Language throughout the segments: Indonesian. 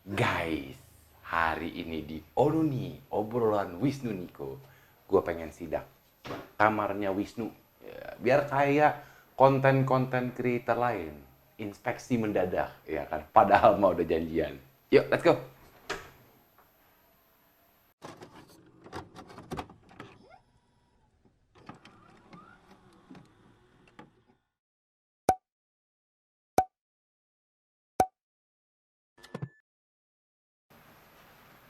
Guys, hari ini di Onuni, obrolan Wisnu Niko, gue pengen sidak kamarnya Wisnu. Ya, biar kayak konten-konten creator lain, inspeksi mendadak, ya kan? Padahal mau udah janjian. Yuk, let's go.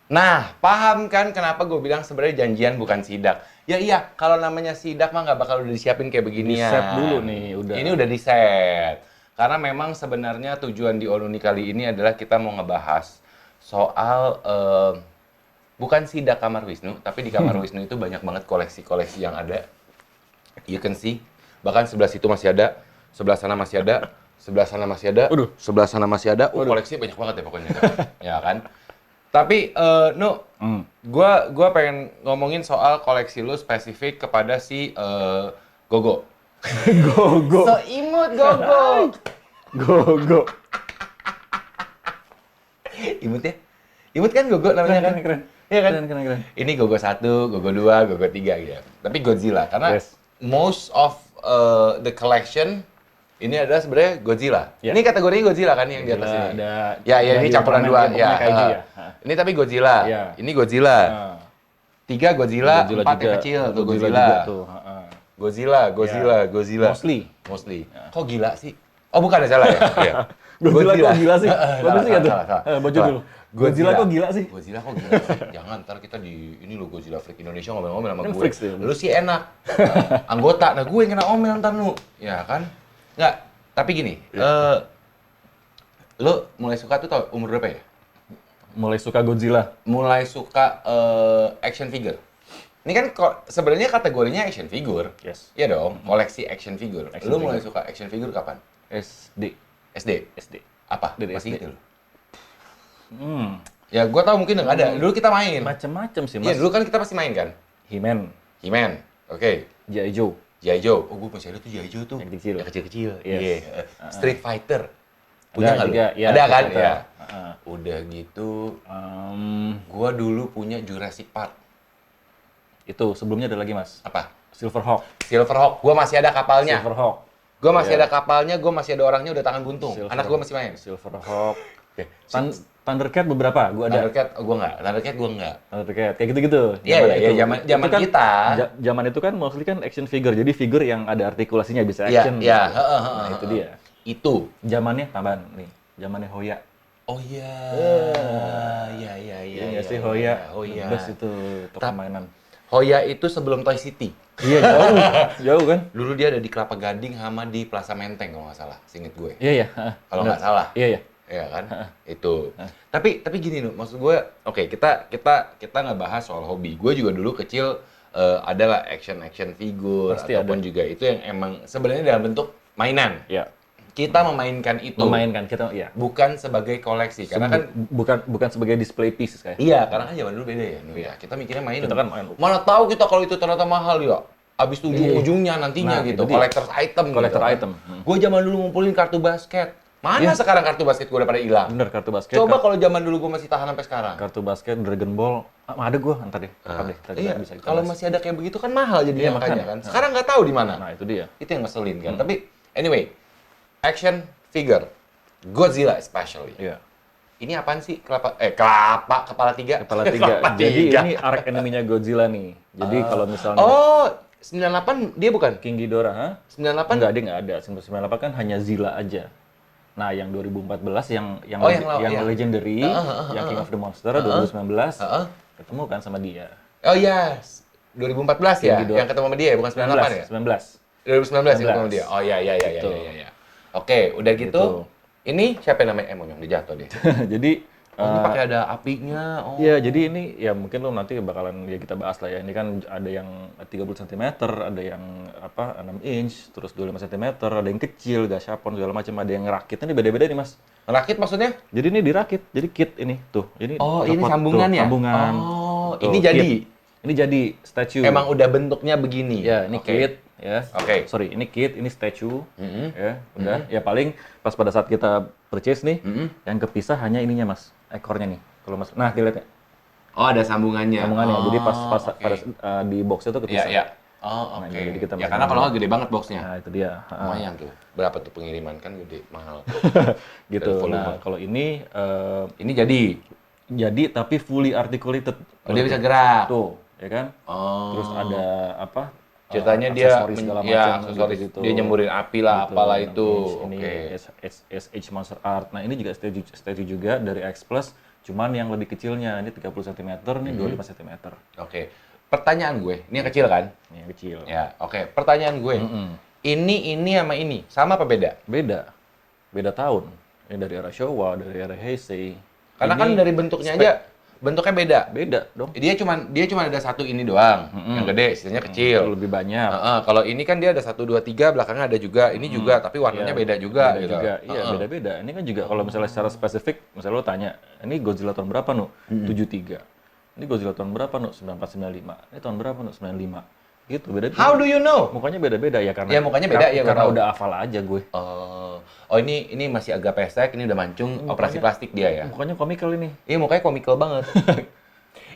Nah, paham kan kenapa gue bilang sebenarnya janjian bukan sidak? Ya iya, kalau namanya sidak mah nggak bakal udah disiapin kayak beginian. Di-set dulu nih, udah. Ini udah di-set. Karena memang sebenarnya tujuan di Onuni kali ini adalah kita mau ngebahas soal bukan sidak kamar Wisnu, tapi di kamar Wisnu itu banyak banget koleksi-koleksi yang ada. You can see, bahkan sebelah situ masih ada, sebelah sana masih ada, sebelah sana masih ada, Waduh. sebelah sana masih ada. Waduh. Koleksinya banyak banget ya pokoknya, ya kan? Tapi, Nu, Hmm. gua pengen ngomongin soal koleksi lu spesifik kepada si Gogo. Go. So imut Gogo. Go. Imut ya? Imut kan Gogo namanya kan? Keren. Iya kan? Keren. Ini Gogo 1, Gogo 2, Gogo 3 gitu. Tapi Godzilla karena Yes. most of the collection ini adalah sebenarnya Godzilla. Ya. Ini kategorinya Godzilla kan yang di atas Godzilla, ini. ada Ya, ini dari campuran Ultraman, dua pokoknya ya. kaiju ya. Ini tapi Godzilla. Ya. Ini Godzilla. Nah, 3 Godzilla, 4 yang juga. kecil tuh Godzilla Godzilla. juga tuh. Godzilla. Mostly. Kok gila sih? Oh, bukan, salah ya? Iya. Godzilla kok gila sih? Salah, Bagus sih nggak tuh? salah. Baca dulu. Godzilla kok gila sih? Godzilla kok gila sih? Jangan, ntar kita di ini lo Godzilla Freak Indonesia ngomel-ngomel sama Kan gue. freaks dia. Lu sih enak. Anggota, nah gue yang kena omel ntar lu. Ya kan? Nggak, tapi gini. Lu mulai suka tuh tau umur berapa ya? Mulai suka Godzilla. Mulai suka action figure. Ini kan sebenarnya kategorinya action figure. Yes. Iya dong, koleksi action figure. Action Lu mulai figure. suka action figure kapan? SD. SD. Apa? Dari Masih SD. gitu lu? Hmm. Ya, gua tahu mungkin nggak ada. Dulu kita main. Macem-macem sih, Iya, Mas. dulu kan kita pasti main kan? He-Man, He-Man, oke. G.I. Joe. G.I. Joe. Oh, gua masih ada tuh G.I. Joe tuh. Yang kecil. Yang kecil-kecil. Yes. Iya. Street Fighter. Punya Ada nggak lu? juga, ya, Ada kan? Street Fighter. Iya. Udah gitu, Em, gua dulu punya Jurassic Park. itu sebelumnya ada lagi, Mas. Apa? Silverhawk. Silverhawk. Gua masih ada kapalnya. Silverhawk. Gua masih Iya. ada kapalnya, gua masih ada orangnya udah tangan buntung. Silver- Anak gua masih main. Silverhawk. Oke. Thundercat beberapa, gua ada. Thundercat, gua nggak. Thundercat gua nggak. Thundercat, kayak gitu-gitu. Iya, Zaman iya, iya, itu. zaman Itu kan, kita. Zaman itu kan mostly kan action figure, jadi figure yang ada artikulasinya bisa Iya, action. iya. gitu. Nah, itu dia. Itu. Zamannya tambahan nih, zamannya Hoya. Oh iya. Iya, iya, iya. Iya nggak iya, sih iya. Hoya? Oh iya. Best itu untuk Tap- permainan. Hoya itu sebelum Toy City. Iya jauh, jauh kan? Dulu dia ada di Kelapa Gading sama di Plaza Menteng kalau nggak salah, seinget gue. Iya iya. Kalau nggak salah. Iya. Iya kan? Itu. Tapi gini loh, maksud gue, oke, kita nggak bahas soal hobi. Gue juga dulu kecil adalah action figure Pasti ataupun ada. juga itu yang emang sebenarnya dalam bentuk mainan. Iya. Kita memainkan itu. Memainkan kita, iya. Bukan sebagai koleksi, karena kan bukan sebagai display piece kayak. iya, karena kan zaman dulu beda ya, Nu, ya. Kita mikirnya main. Kita kan main. Mana tahu kita kalau itu ternyata mahal ya. Abis tuh Iya. ujung-ujungnya nantinya Nah, gitu, itu dia. collector's item. Collector gitu. item. Gue zaman dulu ngumpulin kartu basket. Mana Iya. sekarang kartu basket gue udah pada hilang? Bener, kartu basket. Coba kalau zaman dulu gue masih tahan sampai sekarang. Kartu basket, Dragon Ball, ada gua, ntar deh. Ah, Ntar deh, kita iya, bisa kita kalau bahas. masih ada kayak begitu kan mahal jadinya Iya, makanya makanya. kan. Sekarang nggak tahu di mana. Nah, itu dia. Itu yang ngeselin kan. Tapi anyway, action figure Godzilla especially. Iya. Ini apaan sih? Kepala 3? Kepala 3. Jadi ini arc enemy-nya Godzilla nih. Jadi kalau misalnya Oh, 98 dia bukan? King Ghidorah, ha? 98? Enggak, dia nggak ada. 98 kan hanya Zilla aja. Nah, yang 2014 yang Oh, yang iya. legendary, yang King of the Monster 2019 Heeh. ketemu kan sama dia. Oh yes, 2014 ya, King Ghidorah. yang ketemu sama dia, bukan 98 ya? 19. 2019 yang ketemu sama 19. dia. Oh iya. Gitu. Iya. Oke, udah gitu. Ini siapa yang namanya Monyong? Dia jatuh deh. Jadi Oh, ini pakai ada apinya. Oh. Iya, jadi ini ya mungkin lo nanti bakalan ya kita bahas lah ya. Ini kan ada yang 30 cm, ada yang 6 inch, terus 25 cm, ada yang kecil, gashapon segala macam, ada yang rakit. Ini beda-beda nih, Mas. Rakit maksudnya? Jadi ini dirakit. Jadi kit ini tuh. Ini Oh, ini copot, sambungan tuh, ya? Sambungan. Oh, Tuh, ini jadi? kit. Ini jadi statue. Emang udah bentuknya begini? Ya, ini Oke. kit ya. Oke. Sorry, ini kit, ini statue. Mhm. Ya, udah. Ya paling pas pada saat kita purchase nih, yang kepisah hanya ininya, Mas. ekornya nih. Kalau Mas, nah dilihat ya, Oh, ada sambungannya. sambungannya. Jadi pas Oh, pas oke. pada di box itu Iya, kepisah. iya. Oh, Nah, oke. jadi kita Ya masih karena kalau nggak- nggak gede banget boxnya. Nah, itu dia. Lumayan tuh. Berapa tuh pengiriman kan gede, mahal. Gitu. Dari volume. Nah, kalau ini Ini jadi. jadi tapi fully articulated. Oh, dia bisa gerak. Tuh, ya kan? Oh. Terus ada apa? Ceritanya dia aksesoris segala ya, macam aksesoris gitu-gitu. dia nyemburin api lah, Gitu, apalah 6 itu. inch. Ini Oke. SH Monster Art. Nah, ini juga statue juga dari X Plus, cuman yang lebih kecilnya. Ini 30 cm, ini 25 cm. Oke. Pertanyaan gue, ini yang kecil kan? Ini yang kecil. Ya, oke. Pertanyaan gue. Ini sama ini sama apa beda? Beda. Beda tahun. Ini dari era Showa, dari era Heisei. Karena Ini kan dari bentuknya aja bentuknya beda. beda dong. Dia cuma ada satu ini doang, yang gede, sisanya kecil. Lebih banyak. Kalau ini kan dia ada 1, 2, 3, belakangnya ada juga, ini juga, tapi warnanya Iya, beda juga beda gitu. juga. Iya, beda-beda. Ini kan juga kalau misalnya secara spesifik, misalnya lo tanya, ini Godzilla tahun berapa, Nu? 73. Ini Godzilla tahun berapa, Nu? 9495. Ini tahun berapa, Nu? 95. Gitu, beda-beda. How do you know? Mukanya beda-beda ya karena Ya, mukanya beda, ya, gua karena tahu. udah hafal aja gue. Oh, ini masih agak pesek, ini udah mancung operasi plastik dia ya. Mukanya komikal ini. Iya, mukanya komikal banget.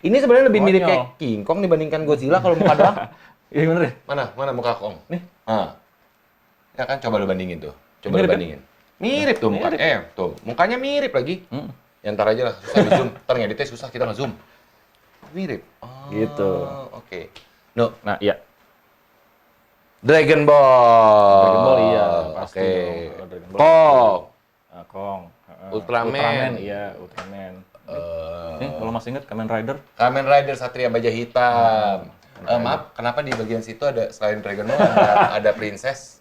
Ini sebenarnya lebih mirip Konyol. kayak King Kong dibandingkan Godzilla kalau muka doang. Iya bener ya? Mana muka Kong? Nih. Ya kan coba lu bandingin tuh. Coba Mirip lu kan? bandingin. Mirip tuh muka. Tuh, mukanya mirip lagi. Ya ntar aja lah, susah di zoom. Ntar ngeditnya susah kita nge-zoom. Mirip. Oh, Gitu. Oke. No, Nah, iya. Dragon Ball. Dragon Ball iya, pasti Oke. dong. Kalau Dragon Ball. Kong. Kong. Ultraman. Iya, Ultraman. Nih, kalau masih ingat Kamen Rider? Kamen Rider Satria Baja Hitam. Maaf, kenapa di bagian situ ada selain Dragon Ball ada princess?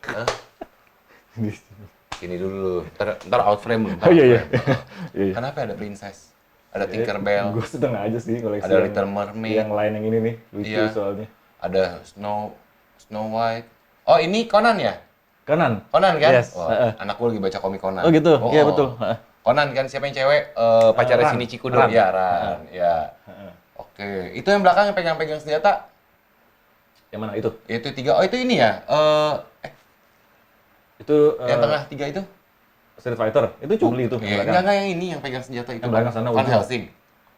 Hah? Sini dulu, ntar out frame dulu. Oh iya iya. Iya. Kenapa ada princess? Ada Tinkerbell, Gue sedang aja sih koleksi ada yang- Little Mermaid, yang lain yang ini nih, lucu Iya. soalnya. ada Snow White. Oh ini Conan ya? Kanan. Conan kan? Yes. Wah, anak gue lagi baca komik Conan. Oh gitu, iya betul. Conan kan siapa yang cewek? Pacarnya Ran. Shinichi Kudo. Ran. Ya, Ran. Ya. Oke, itu yang belakang yang pegang-pegang senjata. Yang mana itu? Itu 3. Oh itu ini ya? Itu Yang tengah 3 itu? Street Fighter. Itu Chun-Li itu yang belakang. Enggak yang ini yang pegang senjata itu. Yang belakang sana Van ujung. Helsing.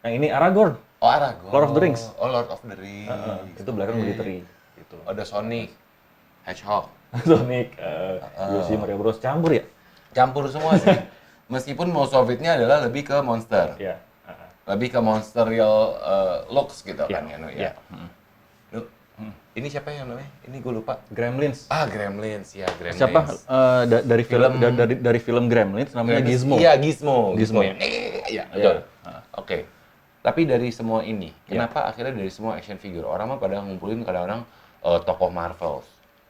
Yang ini Aragorn. Oh Aragorn. Lord of the Rings. Oh Lord of the Rings. Itu belakang military gitu. Oh, ada Sonic, Hedgehog. Sonic, Yoshi, Mario Bros. Campur ya? Campur semua sih. Meskipun most of it-nya adalah lebih ke monster. Iya. Lebih ke monster real looks gitu kan Iya, ya, Nu, iya. ya. Nu, ini siapa yang namanya? Ini gue lupa. Gremlins. Gremlins, ya Gremlins. Siapa? Dari film dari film Gremlins namanya Gremlins. Gizmo. Iya, Gizmo. Gizmo. Yang iya, betul. Oke. Tapi dari semua ini, Iya. kenapa akhirnya dari semua action figure orang mah pada ngumpulin kadang-kadang tokoh Marvel,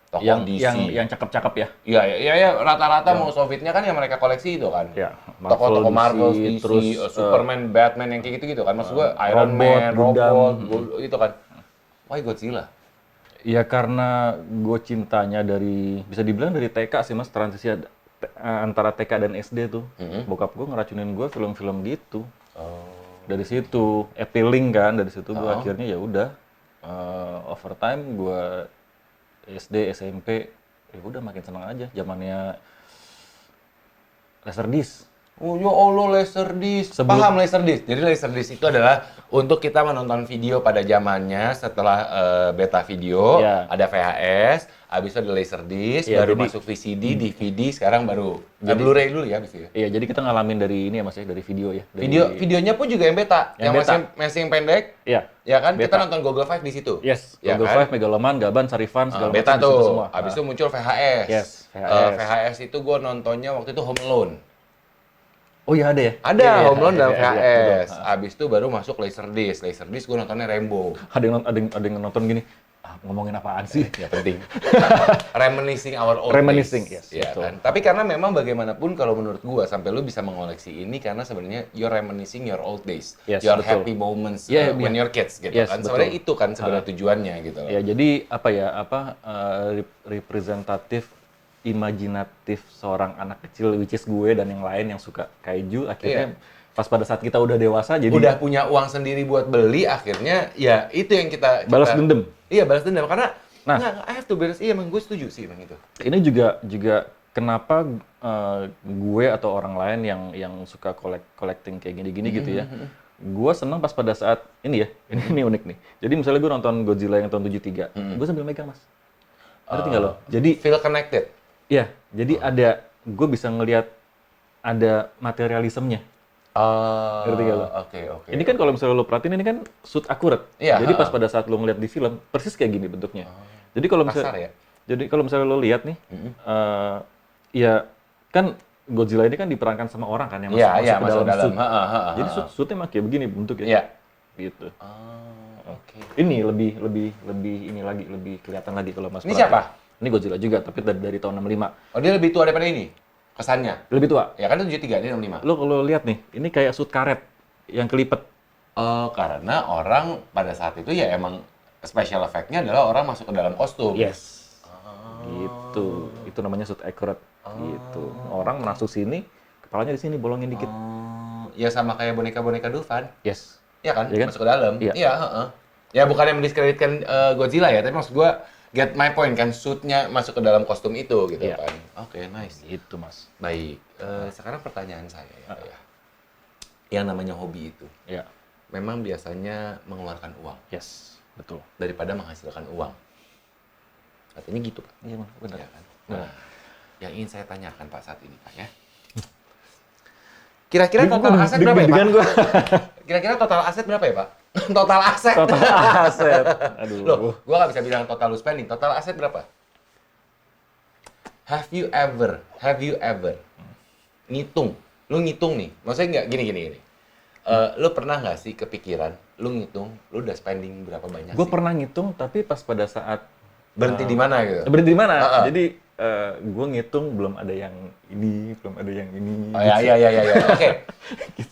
tokoh yang DC. yang cakep-cakep ya. Iya, rata-rata mau Sovietnya kan yang mereka koleksi itu kan. Ya, Tokoh-tokoh Marvel, DC, terus Superman, Batman yang kayak gitu-gitu kan. Maksud gue Iron Robot, Man, Gundam. Robot, itu kan. Why Godzilla? ya karena gue cintanya dari bisa dibilang dari TK sih Mas, transisi antara TK dan SD tuh. Bokap gue ngeracunin gue film-film gitu. Dari situ appealing kan, dari situ gue akhirnya ya udah over time gue SD, SMP ya udah makin seneng aja zamannya Laserdisc. Oh ya Allah, Laserdisc. Paham Laserdisc. Jadi Laserdisc itu adalah untuk kita menonton video pada zamannya setelah beta video, Ya. ada VHS, habis itu ada Laserdisc, Ya, baru jadi- masuk VCD, DVD, sekarang baru Blu-ray dulu ya habis itu. Iya, jadi kita ngalamin dari ini ya Mas ya, dari video ya. Dari, Videonya pun juga yang beta, Yang yang beta. masih yang pendek. Iya. Ya kan, kita Beta. nonton Google Five di situ. Yes, Ya Google kan? Five, Megaloman, Gaban, Sarifan, segala Beta macam di situ tuh. semua. Habis itu muncul VHS. Yes, VHS. VHS itu gue nontonnya waktu itu Home Alone. Oh iya ada ya? Ada Iya, iya, Home Alone dan iya, iya, VHS. betul. Habis itu baru masuk Laserdisc. Laserdisc gue nontonnya Rambo. Ada yang nonton gini, ngomongin apaan sih? Ya penting. Reminiscing our old Reminiscing, days. yes, Ya, betul. kan? Tapi karena memang bagaimanapun kalau menurut gua sampai lu bisa mengoleksi ini karena sebenarnya you're reminiscing your old days. Yes, your betul. happy moments Yeah, when yeah. you're kids gitu Yes, kan. betul. Sebenarnya itu kan sebenarnya tujuannya gitu loh. Ya jadi representatif imajinatif seorang anak kecil which is gue dan yang lain yang suka kaiju akhirnya pas pada saat kita udah dewasa jadi Udah punya uang sendiri buat beli akhirnya ya itu yang kita balas dendam. Iya, balas dendam karena Nah. nggak, I have to beres. Iya, emang gue setuju sih emang itu. Ini juga kenapa gue atau orang lain yang suka collecting kayak gini-gini gitu ya. Gue seneng pas pada saat ini ya, ini unik nih. Jadi misalnya gue nonton Godzilla yang tahun 73, gue sambil megang, Mas. Ngerti nggak lo? Jadi, Feel connected. iya, jadi gue bisa ngelihat ada materialismenya. Ngerti nggak lo? Oke. Ini kan kalau misalnya lo perhatiin, ini kan shoot akurat. Iya, Jadi pas pada saat lo ngeliat di film, persis kayak gini bentuknya. Jadi kalau misalnya, Kasar ya? jadi kalau misalnya lo lihat nih, ya kan Godzilla ini kan diperankan sama orang kan yang masuk ke dalam suit. Jadi suitnya emang kayak begini bentuknya. Iya. Gitu. Oke. Ini lebih ini lagi, lebih kelihatan lagi kalau Mas Ini perhatiin. siapa? Ini Godzilla juga, tapi dari tahun 65. Oh, dia lebih tua daripada ini? Kesannya? Lebih tua. Ya kan itu 73, ini 65. Lo kalau lihat nih, ini kayak suit karet yang kelipet. Karena orang pada saat itu ya emang special effect-nya adalah orang masuk ke dalam kostum. Yes. Gitu. Itu namanya suit accurate. Gitu. Orang masuk sini, kepalanya di sini bolongin dikit. Ya sama kayak boneka-boneka Dufan. Yes. Iya kan? Iya kan? Masuk ke dalam. Iya. Iya, Ya bukan yang mendiskreditkan Godzilla ya, tapi maksud gua get my point kan, suit-nya masuk ke dalam kostum itu gitu Iya. kan. Oke, nice. Itu, Mas. Baik. Sekarang pertanyaan saya ya, Pak ya. Yang namanya hobi itu Ya. memang biasanya mengeluarkan uang Yes. Betul. daripada menghasilkan uang. Katanya gitu, Pak. Iya, benar. Ya kan? Nah, yang ingin saya tanyakan Pak saat ini, Pak ya. Kira-kira total aset berapa ya, Pak? Gua. Kira-kira total aset berapa ya, Pak? Total aset. Total aset. Aduh. Loh, gua nggak bisa bilang total lu spending. Total aset berapa? Have you ever ngitung? Lu ngitung nih. Maksudnya nggak gini. Lu pernah nggak sih kepikiran, lu ngitung, lu udah spending berapa banyak Gue sih? pernah ngitung, tapi pas pada saat Berhenti di mana gitu? berhenti di mana? Heeh. Jadi gue ngitung belum ada yang ini, belum ada yang ini. Oh ya. Oke.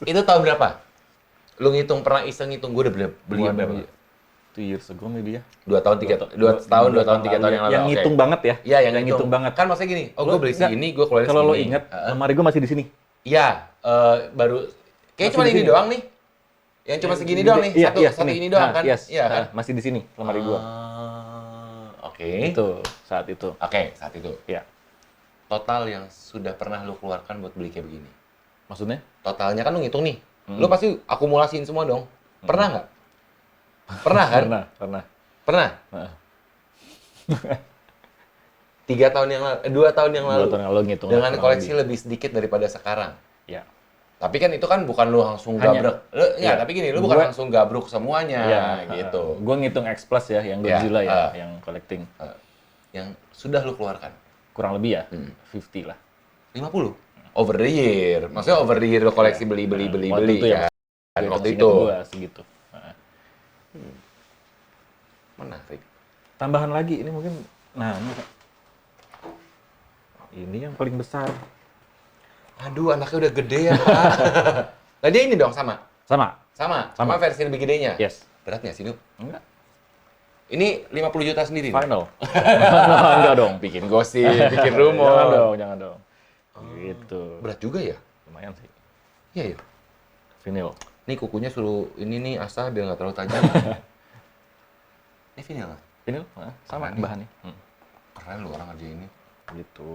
Itu tahun berapa? Lu ngitung, pernah iseng ngitung, gue udah beli berapa? 2 years ago maybe ya. 2 tahun, 3 tahun, 3 tahun yang lalu. Yang Oke. ngitung banget ya? Iya, yang ngitung banget. Kan maksudnya gini, gue beli Nggak, segini, gue keluarin segini. Kalau lo inget, lemari gue masih di sini. Iya, baru kayaknya Masih cuma di ini sini. doang nih. Yang cuma segini doang nih, satu sini. ini doang Nah, kan? Yes. Iya kan? Masih di sini lemari gue. Oke. Itu saat itu. Oke, saat itu. Ya. Total yang sudah pernah lu keluarkan buat beli kayak begini. Maksudnya? Totalnya kan lu ngitung nih. Lu pasti akumulasiin semua dong. Pernah nggak? Pernah kan? Pernah. Pernah. Heeh. 3 tahun yang lalu, 2 tahun yang 2 lalu. tahun yang lalu ngitung. Dengan kurang koleksi lebih. lebih sedikit daripada sekarang. Ya. Tapi kan itu kan bukan lu langsung Hanya. gabrek. Iya. Tapi gini, lu bukan Gua- langsung gabruk semuanya gitu. Gue ngitung X Plus ya, yang Ya, Godzilla ya, yang collecting. Yang sudah lu keluarkan. Kurang lebih ya, 50 lah. 50 over the year. Maksudnya over the year lo koleksi beli Waktu itu ya, kan. Waktu seingat itu. gua segitu. Heeh. Menarik. Tambahan lagi, ini mungkin, nah ini yang paling besar. Aduh, anaknya udah gede ya, Pak. Nah, dia ini dong sama. Sama? Sama versi lebih gedenya. Yes. Berat nggak sih, Nup? Enggak. Ini 50 juta sendiri. nih? Final. Enggak dong. Bikin gosip, bikin rumor. Jangan dong. Gitu. Berat juga ya? Lumayan sih. Iya, ya. Vinyl. Nih kukunya suruh ini nih asah biar nggak terlalu tajam. Ini vinyl lah. Vinyl? Sama Keren nih. bahannya. Keren lu orang aja ini. Gitu.